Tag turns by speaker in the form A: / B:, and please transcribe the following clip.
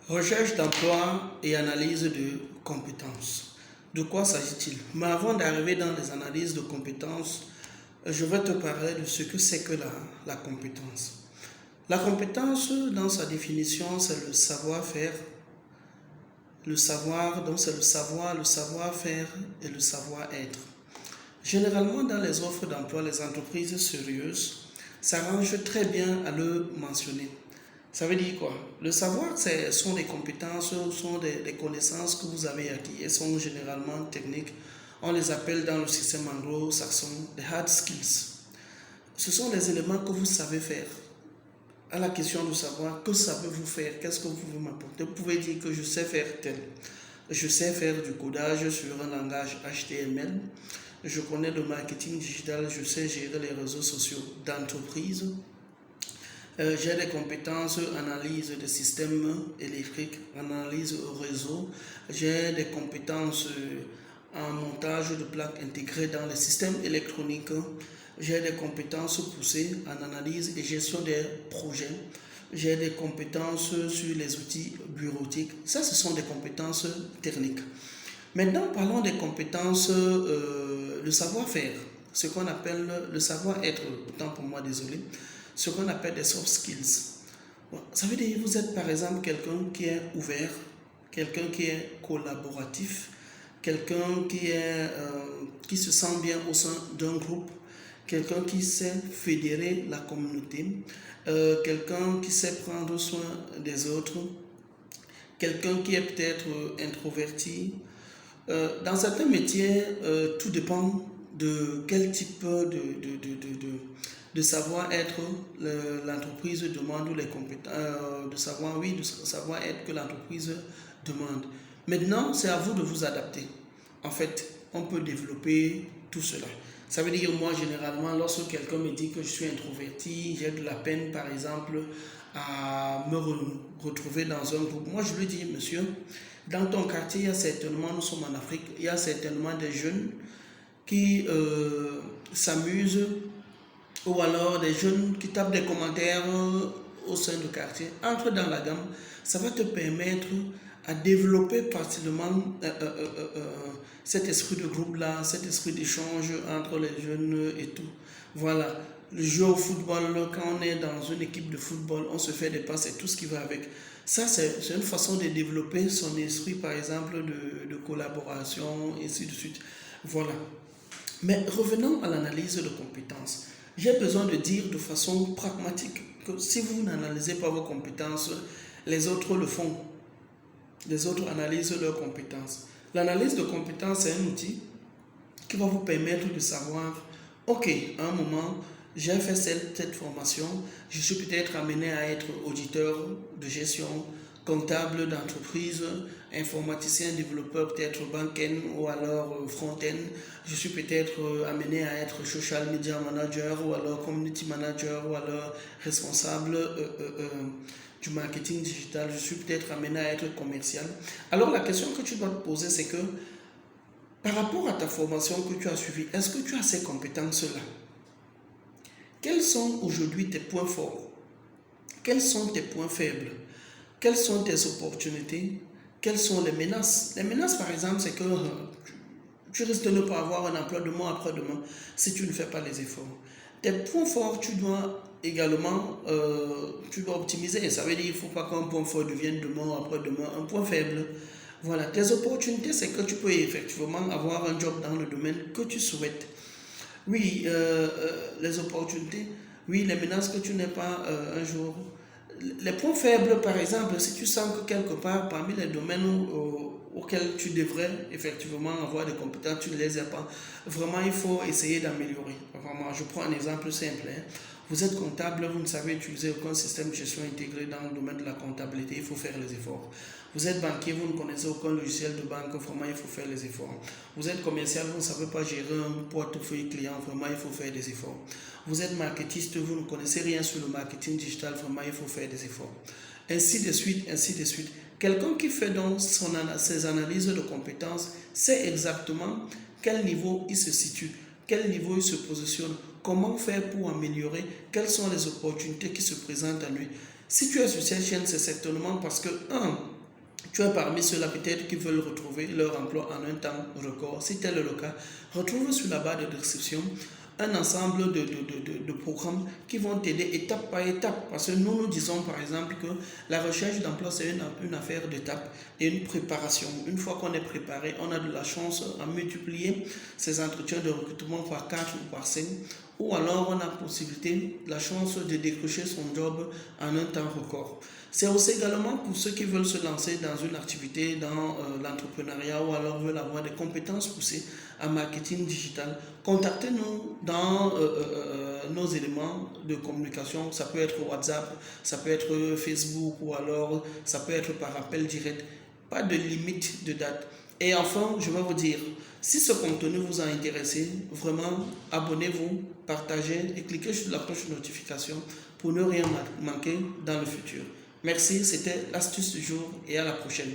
A: Recherche d'emploi et analyse de compétences. De quoi s'agit-il? Mais avant d'arriver dans les analyses de compétences, je vais te parler de ce que c'est que la compétence. La compétence, dans sa définition, c'est le savoir-faire, le savoir, donc c'est le savoir, le savoir-faire et le savoir-être. Généralement, dans les offres d'emploi, les entreprises sérieuses s'arrangent très bien à le mentionner. Ça veut dire quoi? Le savoir, sont des compétences, sont des connaissances que vous avez acquises. Elles sont généralement techniques. On les appelle dans le système anglo-saxon des hard skills. Ce sont les éléments que vous savez faire. À la question de savoir, que savez-vous faire? Qu'est-ce que vous pouvez m'apporter? Vous pouvez dire que je sais faire tel. Je sais faire du codage sur un langage HTML. Je connais le marketing digital. Je sais gérer les réseaux sociaux d'entreprise. J'ai des compétences analyse des systèmes électriques, analyse au réseau. J'ai des compétences en montage de plaques intégrées dans les systèmes électroniques. J'ai des compétences poussées en analyse et gestion des projets. J'ai des compétences sur les outils bureautiques. Ça, ce sont des compétences techniques. Maintenant, parlons des compétences, le savoir-faire, ce qu'on appelle le savoir-être, autant pour moi, désolé, ce qu'on appelle des soft skills. Bon, ça veut dire que vous êtes par exemple quelqu'un qui est ouvert, quelqu'un qui est collaboratif, quelqu'un qui se sent bien au sein d'un groupe, quelqu'un qui sait fédérer la communauté, quelqu'un qui sait prendre soin des autres, quelqu'un qui est peut-être introverti. Dans certains métiers, tout dépend de quel type de savoir-être l'entreprise demande ou les compétences, de savoir-être que l'entreprise demande. Maintenant, c'est à vous de vous adapter. En fait, on peut développer tout cela. Ça veut dire, moi, généralement, lorsque quelqu'un me dit que je suis introverti, j'ai de la peine, par exemple, à me retrouver dans un groupe. Moi, je lui dis, monsieur, dans ton quartier, il y a certainement, nous sommes en Afrique, il y a certainement des jeunes qui s'amusent ou alors des jeunes qui tapent des commentaires au sein du quartier. Entre dans la gamme, ça va te permettre à développer facilement cet esprit de groupe-là, cet esprit d'échange entre les jeunes et tout. Voilà. Le jeu au football, quand on est dans une équipe de football, on se fait des passes et tout ce qui va avec. Ça, c'est une façon de développer son esprit, par exemple, de collaboration, et ainsi de suite. Voilà. Mais revenons à l'analyse de compétences. J'ai besoin de dire de façon pragmatique que si vous n'analysez pas vos compétences, les autres le font. Les autres analysent leurs compétences. L'analyse de compétences, c'est un outil qui va vous permettre de savoir, ok, à un moment, j'ai fait cette formation, je suis peut-être amené à être auditeur de gestion, comptable d'entreprise, informaticien, développeur, peut-être back-end ou alors front-end. Je suis peut-être amené à être social media manager ou alors community manager ou alors responsable du marketing digital. Je suis peut-être amené à être commercial. Alors la question que tu dois te poser, c'est que par rapport à ta formation que tu as suivie, est-ce que tu as ces compétences-là? Quels sont aujourd'hui tes points forts? Quels sont tes points faibles? Quelles sont tes opportunités? Quelles sont les menaces? Les menaces, par exemple, c'est que tu risques de ne pas avoir un emploi demain après-demain si tu ne fais pas les efforts. Tes points forts, tu dois également optimiser. Ça veut dire qu'il ne faut pas qu'un point fort devienne demain ou après-demain un point faible. Voilà, tes opportunités, c'est que tu peux effectivement avoir un job dans le domaine que tu souhaites. Oui, les opportunités, oui, les menaces que tu n'es pas un jour. Les points faibles, par exemple, si tu sens que quelque part, parmi les domaines auxquels tu devrais effectivement avoir des compétences, tu ne les as pas, vraiment, il faut essayer d'améliorer. Vraiment, je prends un exemple simple. Vous êtes comptable, vous ne savez utiliser aucun système de gestion intégré dans le domaine de la comptabilité, il faut faire les efforts. Vous êtes banquier, vous ne connaissez aucun logiciel de banque, vraiment il faut faire les efforts. Vous êtes commercial, vous ne savez pas gérer un portefeuille client, vraiment il faut faire des efforts. Vous êtes marketiste, vous ne connaissez rien sur le marketing digital, vraiment il faut faire des efforts. Ainsi de suite, ainsi de suite. Quelqu'un qui fait donc ses analyses de compétences sait exactement quel niveau il se situe, quel niveau il se positionne, comment faire pour améliorer, quelles sont les opportunités qui se présentent à lui. Si tu es sur cette chaîne, c'est certainement parce que, Tu es parmi ceux-là peut-être qui veulent retrouver leur emploi en un temps record. Si tel est le cas, retrouve sur la barre de description un ensemble de programmes qui vont t'aider étape par étape. Parce que nous disons par exemple que la recherche d'emploi, c'est une affaire d'étape et une préparation. Une fois qu'on est préparé, on a de la chance à multiplier ces entretiens de recrutement par 4 ou par 5. Ou alors on a possibilité, la chance de décrocher son job en un temps record. C'est aussi également pour ceux qui veulent se lancer dans une activité, dans l'entrepreneuriat ou alors veulent avoir des compétences poussées en marketing digital. Contactez-nous dans nos éléments de communication. Ça peut être WhatsApp, ça peut être Facebook ou alors ça peut être par appel direct. Pas de limite de date. Et enfin, je vais vous dire, si ce contenu vous a intéressé, vraiment, abonnez-vous, partagez et cliquez sur la cloche de notification pour ne rien manquer dans le futur. Merci, c'était l'astuce du jour et à la prochaine.